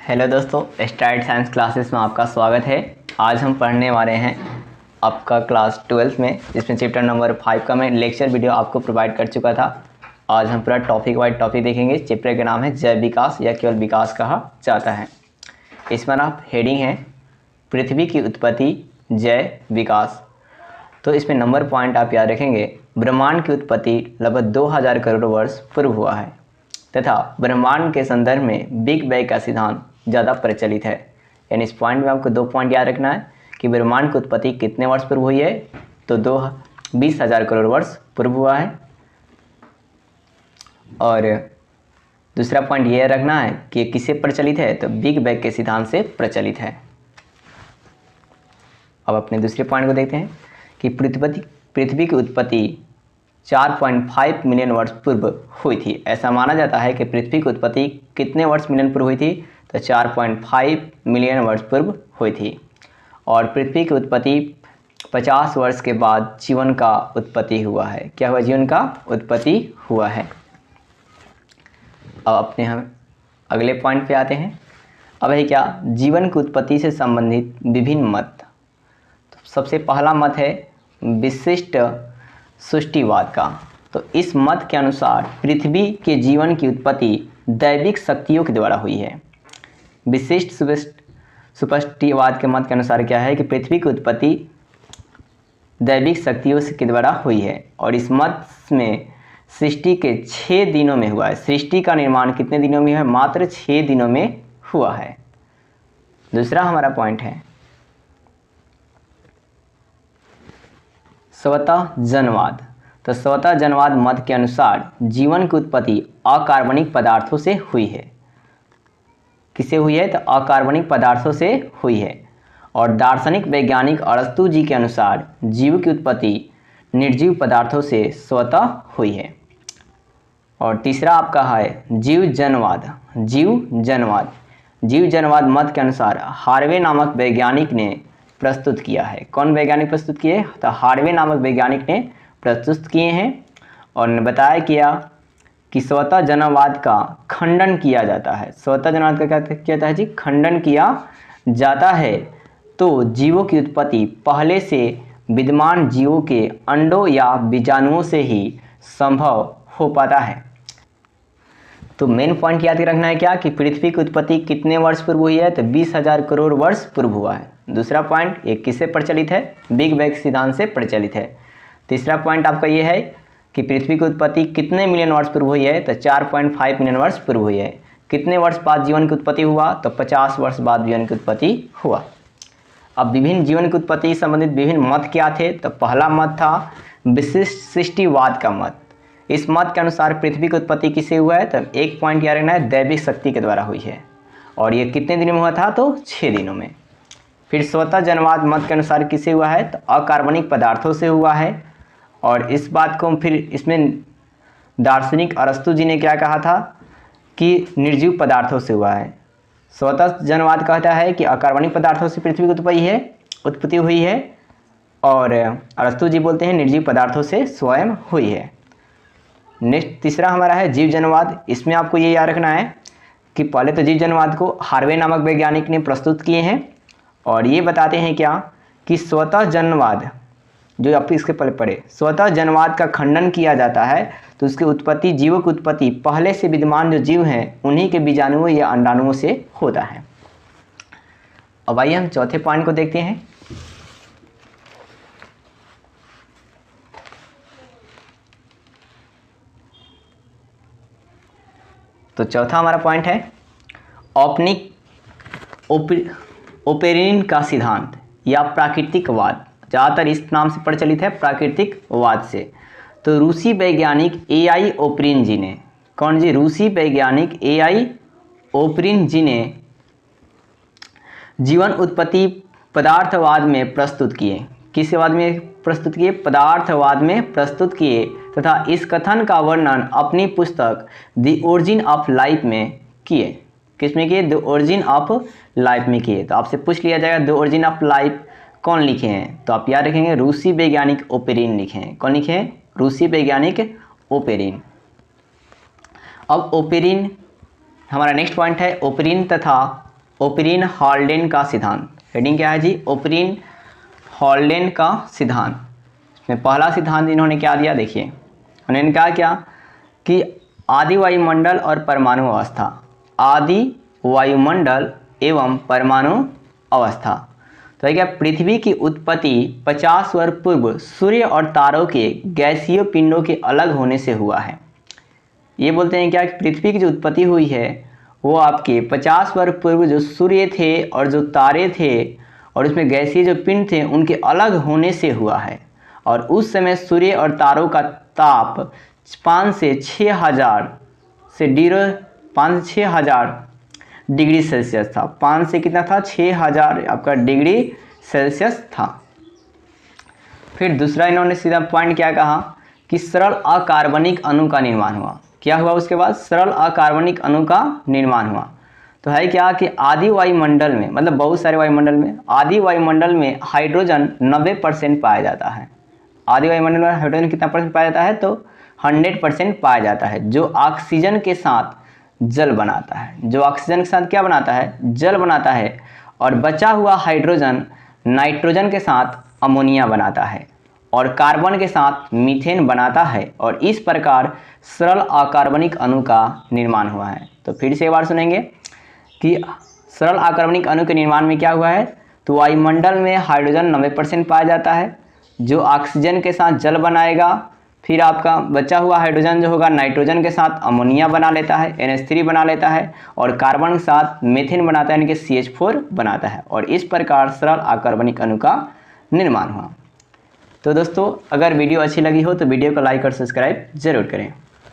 Hello दोस्तों, start science classes में आपका स्वागत है। आज हम पढ़ने वाले हैं आपका क्लास 12th में, जिसमें चैप्टर नंबर 5 का मैं लेक्चर वीडियो आपको प्रोवाइड कर चुका था। आज हम पूरा टॉपिक वाइज टॉपिक देखेंगे। चैप्टर का नाम है जैव विकास या केवल विकास कहा जाता है। इसमें आप हेडिंग है पृथ्वी की उत्पत्ति जैव विकास। तो इसमें नंबर पॉइंट आप याद रखेंगे, ब्रह्मांड की उत्पत्ति लगभग 2000 करोड़ वर्ष पूर्व हुआ है तथा ब्रह्मांड के संदर्भ में बिग बैंग का सिद्धांत ज़्यादा प्रचलित है। यानी इस पॉइंट में आपको 2 पॉइंट याद रखना है कि ब्रह्मांड की उत्पत्ति कितने वर्ष पूर्व हुई है, तो 20,000 करोड़ वर्ष पूर्व हुआ है। और दूसरा पॉइंट यह रखना है कि किससे प्रचलित है, तो बिग बैंग के सिद्धांत से प्रचलित है। अब अपने दूसरे पॉइंट को देखते हैं कि पृथ्वी की उत्पत्ति 4.5 मिलियन वर्ष पूर्व हुई थी। ऐसा माना जाता है कि पृथ्वी की उत्पत्ति कितने वर्ष मिलियन पूर्व हुई थी, तो 4.5 मिलियन वर्ष पूर्व हुई थी। और पृथ्वी की उत्पत्ति 50 वर्ष के बाद जीवन का उत्पत्ति हुआ है। क्या हुआ? जीवन का उत्पत्ति हुआ है। अब अपने हम अगले पॉइंट पे आते हैं। अब है क्या, जीवन की उत्पत्ति से संबंधित विभिन्न मत। तो सबसे पहला मत है विशिष्ट सृष्टिवाद का। तो इस मत के अनुसार पृथ्वी के जीवन की उत्पत्ति दैविक शक्तियों के द्वारा हुई है। विशिष्ट सृष्टिवाद के मत के अनुसार क्या है कि पृथ्वी की उत्पत्ति दैविक शक्तियों के द्वारा हुई है। और इस मत में सृष्टि के 6 दिनों में हुआ है। सृष्टि का निर्माण कितने दिनों में है? मात्र 6 दिनों में हुआ है। दूसरा हमारा पॉइंट है स्वतः जनवाद। तो स्वतः जनवाद मत के अनुसार जीवन की उत्पत्ति अकार्बनिक पदार्थों से हुई है। किससे हुई है? तो अकार्बनिक पदार्थों से हुई है। और दार्शनिक वैज्ञानिक अरस्तु जी के अनुसार जीव की उत्पत्ति निर्जीव पदार्थों से स्वतः हुई है। और तीसरा आपका है जीव जनवाद। जीव जनवाद मत के अनुसार हार्वे नामक वैज्ञानिक ने प्रस्तुत किया है। कौन वैज्ञानिक प्रस्तुत किए? तो हार्वे नामक वैज्ञानिक ने प्रस्तुत किए हैं और बताया किया कि स्वतः जनवाद का खंडन किया जाता है। स्वतः जनवाद का क्या किया जाता है जी? खंडन किया जाता है। तो जीवों की उत्पत्ति पहले से विद्यमान जीवों के अंडों या बीजाणुओं से ही संभव हो पाता है। तो मेन पॉइंट याद रखना है क्या कि पृथ्वी की उत्पत्ति कितने वर्ष पूर्व हुई है, तो 20,000 करोड़ वर्ष पूर्व हुआ है। दूसरा पॉइंट ये किससे प्रचलित है? बिग बैंग सिद्धांत से प्रचलित है। तीसरा पॉइंट आपका ये है कि पृथ्वी की उत्पत्ति कितने मिलियन वर्ष पूर्व हुई है, तो 4.5 मिलियन वर्ष पूर्व हुई है। कितने वर्ष बाद जीवन की उत्पत्ति हुआ, तो 50 वर्ष बाद जीवन की उत्पत्ति हुआ। अब विभिन्न जीवन की उत्पत्ति संबंधित विभिन्न मत क्या थे? तो पहला मत था विशिष्ट सृष्टिवाद का मत। इस मत के अनुसार पृथ्वी की उत्पत्ति किससे हुआ है? तो एक पॉइंट याद रखना है, दैविक शक्ति के द्वारा हुई है। और ये कितने दिनों में हुआ था? तो 6 दिनों में। फिर स्वतः जनवाद मत के अनुसार किससे हुआ है? तो अकार्बनिक पदार्थों से हुआ है। और इस बात को फिर इसमें दार्शनिक अरस्तु जी ने क्या कहा था कि निर्जीव पदार्थों से हुआ है। स्वतः जनवाद कहता है कि अकार्बनिक पदार्थों से पृथ्वी की उत्पत्ति हुई है। और अरस्तु जी बोलते हैं निर्जीव पदार्थों से स्वयं हुई है। नेक्स्ट तीसरा हमारा है जीव जनवाद। इसमें आपको ये याद रखना है कि पहले तो जीव जनवाद को हार्वे नामक वैज्ञानिक ने प्रस्तुत किए हैं। और ये बताते हैं क्या कि स्वतः जनवाद, जो आप इसके पहले पढ़े, स्वतः जनवाद का खंडन किया जाता है तो उसकी उत्पत्ति, जीवों की उत्पत्ति पहले से विद्यमान जो जीव हैं उन्हीं के बीजाणुओं या अंडाणुओं से होता है। अब आइए हम चौथे पॉइंट को देखते हैं। तो चौथा हमारा पॉइंट है ओपेरिन का सिद्धांत या प्राकृतिकवाद। ज़्यादातर इस नाम से प्रचलित है, प्राकृतिकवाद से। तो रूसी वैज्ञानिक AI ओपरिन जी ने, कौन जी? रूसी वैज्ञानिक AI ओपरिन जी ने जीवन उत्पत्ति पदार्थवाद में प्रस्तुत किए। किस वाद में प्रस्तुत किए? पदार्थवाद में प्रस्तुत किए। तथा इस कथन का वर्णन अपनी पुस्तक द ओरिजिन ऑफ लाइफ में किए। किसमें किए? द ओरिजिन ऑफ लाइफ में किए। तो आपसे पूछ लिया जाएगा द ओरिजिन ऑफ लाइफ कौन लिखे हैं, तो आप याद रखेंगे रूसी वैज्ञानिक ओपेरिन लिखे हैं। कौन लिखे हैं? रूसी वैज्ञानिक ओपेरिन। अब ओपेरिन हमारा नेक्स्ट पॉइंट है ओपेरिन तथा ओपरीन हॉल्डेन का सिद्धांत। हेडिंग क्या है जी? ओपरीन हॉल्डेन का सिद्धांत। इसमें पहला सिद्धांत इन्होंने क्या दिया, देखिए उन्होंने कहा क्या कि आदि वायुमंडल और परमाणु अवस्था, आदि वायुमंडल एवं परमाणु अवस्था। तो क्या पृथ्वी की उत्पत्ति 50 वर्ष पूर्व सूर्य और तारों के गैसीय पिंडों के अलग होने से हुआ है। ये बोलते हैं क्या कि पृथ्वी की जो उत्पत्ति हुई है वो आपके 50 वर्ष पूर्व जो सूर्य थे और जो तारे थे और उसमें गैसीय जो पिंड थे उनके अलग होने से हुआ है। और उस समय सूर्य और तारों का ताप 5 से 6,000 डिग्री सेल्सियस था। 5 से कितना था? 6,000 आपका डिग्री सेल्सियस था। फिर दूसरा इन्होंने सीधा पॉइंट क्या कहा कि सरल अकार्बनिक अणु का निर्माण हुआ। क्या हुआ उसके बाद? सरल अकार्बनिक अणु का निर्माण हुआ। तो है क्या कि आदि वायुमंडल में, मतलब बहुत सारे वायुमंडल में, आदि वायुमंडल में हाइड्रोजन 90% पाया जाता है। आदि वायुमंडल में हाइड्रोजन कितना परसेंट पाया जाता है? तो 100% पाया जाता है, जो ऑक्सीजन के साथ जल बनाता है। जो ऑक्सीजन के साथ क्या बनाता है? जल बनाता है। और बचा हुआ हाइड्रोजन नाइट्रोजन के साथ अमोनिया बनाता है और कार्बन के साथ मीथेन बनाता है। और इस प्रकार सरल अकार्बनिक अणु का निर्माण हुआ है। तो फिर से एक बार सुनेंगे कि सरल अकार्बनिक अणु के निर्माण में क्या हुआ है। तो वायुमंडल में हाइड्रोजन 90% पाया जाता है, जो ऑक्सीजन के साथ जल बनाएगा। फिर आपका बचा हुआ हाइड्रोजन जो होगा नाइट्रोजन के साथ अमोनिया बना लेता है, NH3 बना लेता है, और कार्बन के साथ मीथेन बनाता है, यानी कि CH4 बनाता है। और इस प्रकार सरल अकार्बनिक अणु का निर्माण हुआ। तो दोस्तों, अगर वीडियो अच्छी लगी हो तो वीडियो को लाइक और सब्सक्राइब जरूर करें।